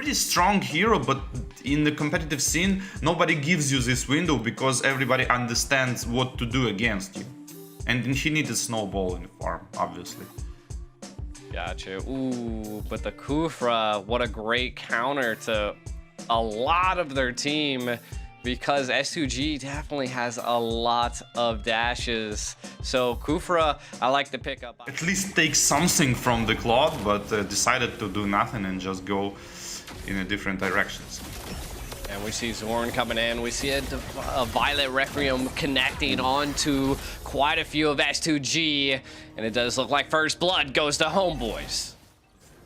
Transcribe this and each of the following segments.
pretty strong hero, but in the competitive scene, nobody gives you this window because everybody understands what to do against you. And he needed snowball in the farm, obviously. Gotcha. Ooh, but the Kufra, what a great counter to a lot of their team, because S2G definitely has a lot of dashes. So Kufra, I like to pick up. At least take something from the Claude, but decided to do nothing and just go in a different directions. And we see Zorn coming in. We see a Violet Requiem connecting onto quite a few of S2G. And it does look like first blood goes to Homebois.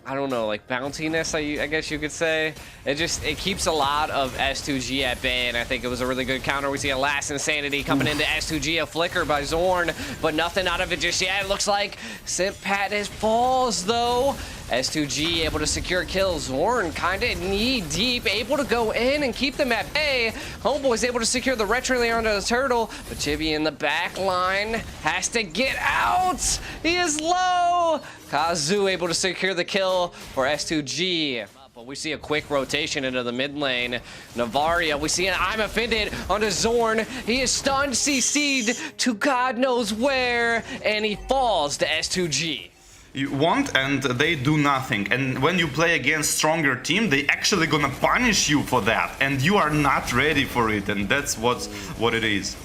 I don't know, like bounciness, I guess you could say. It keeps a lot of S2G at bay, and I think it was a really good counter. We see a last insanity coming into S2G, a flicker by Zorn, but nothing out of it just yet. It looks like Simpat is falls though. S2G able to secure kills. Zorn kind of knee deep, able to go in and keep them at bay. Homeboy's able to secure the retro layer onto the turtle, but Chibi in the back line has to get out. He is low. Kazu able to secure the kill for S2G. But we see a quick rotation into the mid lane. Navaria, we see an I'm offended onto Zorn. He is stunned, CC'd to God knows where, and he falls to S2G. You want and they do nothing, and when you play against stronger team, they actually gonna punish you for that, and you are not ready for it, and that's what it is.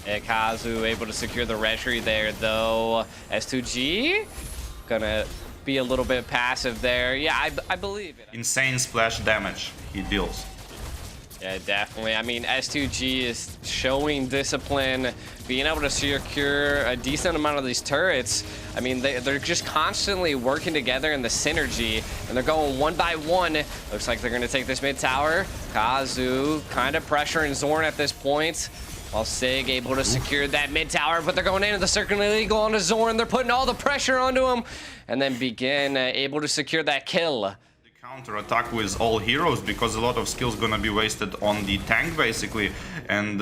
Kazu able to secure the retry there though. S2G gonna be a little bit passive there. Yeah, I believe it. Insane splash damage he deals. Yeah, definitely. I mean, S2G is showing discipline, being able to secure a decent amount of these turrets. I mean, they're just constantly working together in the synergy, and they're going one by one. Looks like they're going to take this mid tower. Kazu kind of pressuring Zorn at this point, while Sig able to secure that mid tower, but they're going into the circle illegal onto Zorn. They're putting all the pressure onto him, and then Begin able to secure that kill. Counter attack with all heroes, because a lot of skills gonna be wasted on the tank basically, and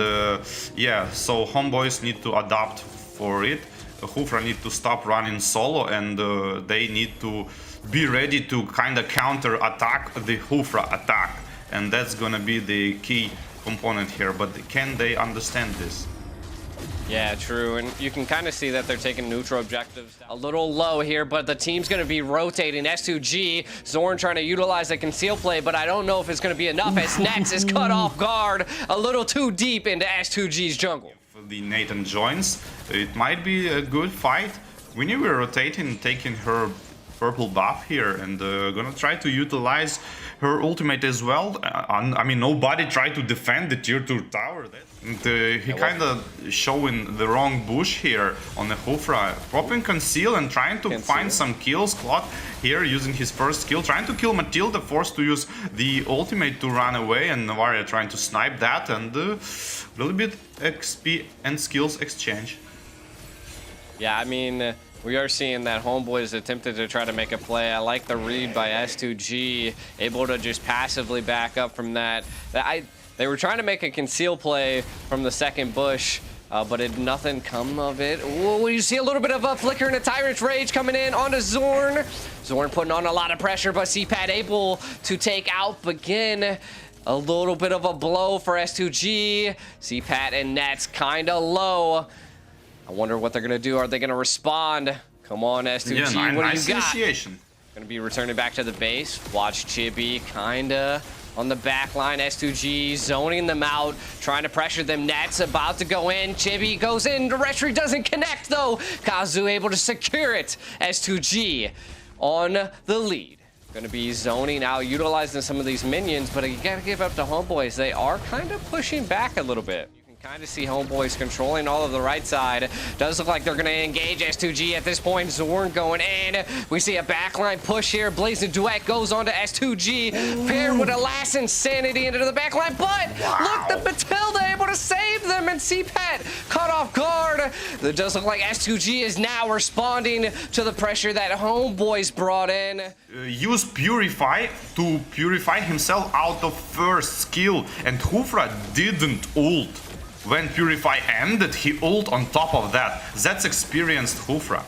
yeah, so Homebois need to adapt for it. Hufra need to stop running solo, and they need to be ready to kind of counter attack the Hufra attack, and that's gonna be the key component here. But can they understand this? Yeah, true, and you can kind of see that they're taking neutral objectives a little low here, but the team's going to be rotating. S2G, Zorn trying to utilize a conceal play, but I don't know if it's going to be enough as Nets is cut off guard a little too deep into S2G's jungle. If the Nathan joins, it might be a good fight. Winnie will rotating, taking her purple buff here, and gonna try to utilize her ultimate as well. I mean, nobody tried to defend the tier 2 tower. And he kind of showing the wrong bush here on the Hufra, popping conceal and trying to find some kills. Claude here using his first skill, trying to kill Matilda, forced to use the ultimate to run away, and Navaria trying to snipe that, and a little bit XP and skills exchange. Yeah, I mean, we are seeing that Homebois attempted to try to make a play. I like the read by S2G, able to just passively back up from that. They were trying to make a conceal play from the second bush, but nothing come of it. Ooh, you see a little bit of a flicker and a Tyrant's Rage coming in onto Zorn. Zorn putting on a lot of pressure, but CPAT able to take out Begin. A little bit of a blow for S2G. CPAT and Nets kind of low. I wonder what they're going to do. Are they going to respond? Come on, S2G, yeah, what nice do you got? Initiation. Going to be returning back to the base. Watch Chibi kind of on the back line. S2G zoning them out, trying to pressure them. Nets about to go in. Chibi goes in. The retry doesn't connect, though. Kazu able to secure it. S2G on the lead. Going to be zoning out, utilizing some of these minions, but you got to give up to Homebois. They are kind of pushing back a little bit. Kind of see Homebois controlling all of the right side. Does look like they're going to engage S2G at this point. Zorn going in. We see a backline push here. Blazing Duet goes on to S2G. Paired with a last insanity into the backline. But look, the Matilda able to save them, and CPAT caught off guard. It does look like S2G is now responding to the pressure that Homebois brought in. Use Purify to purify himself out of first skill, and Hufra didn't ult. When Purify ended, he ult on top of that. That's experienced Hufra.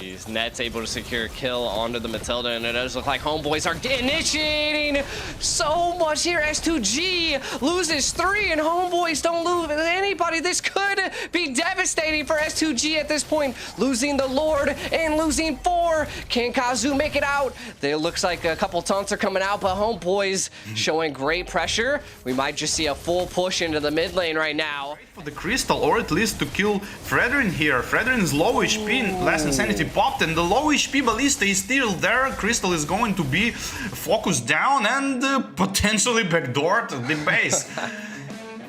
Jeez, Net's able to secure a kill onto the Matilda, and it does look like Homebois are initiating so much here. S2G loses 3, and Homebois don't lose anybody. This could be devastating for S2G at this point, losing the Lord and losing 4. Can Kazan make it out? It looks like a couple taunts are coming out, but Homebois showing great pressure. We might just see a full push into the mid lane right now. For the crystal, or at least to kill Fredrin here. Fredrin's low HP, last insanity popped, and the low HP ballista is still there. Crystal is going to be focused down and potentially backdoor to the base.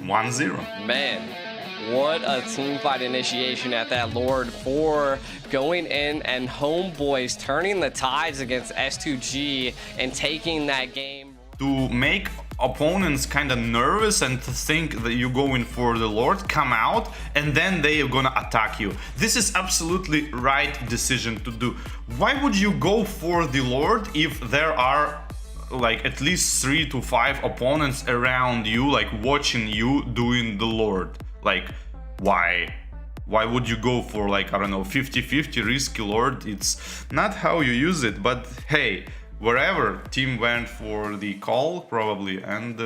1-0. Man, what a teamfight initiation at that Lord for going in, and Homebois turning the tides against S2G and taking that game. To make opponents kind of nervous and to think that you're going for the Lord, come out, and then they are gonna attack you. This is absolutely right decision to do. Why would you go for the Lord if there are like at least 3 to 5 opponents around you, like watching you doing the Lord? Like, why? Why would you go for, like, I don't know, 50-50 risky Lord? It's not how you use it, but hey, wherever team went for the call probably, and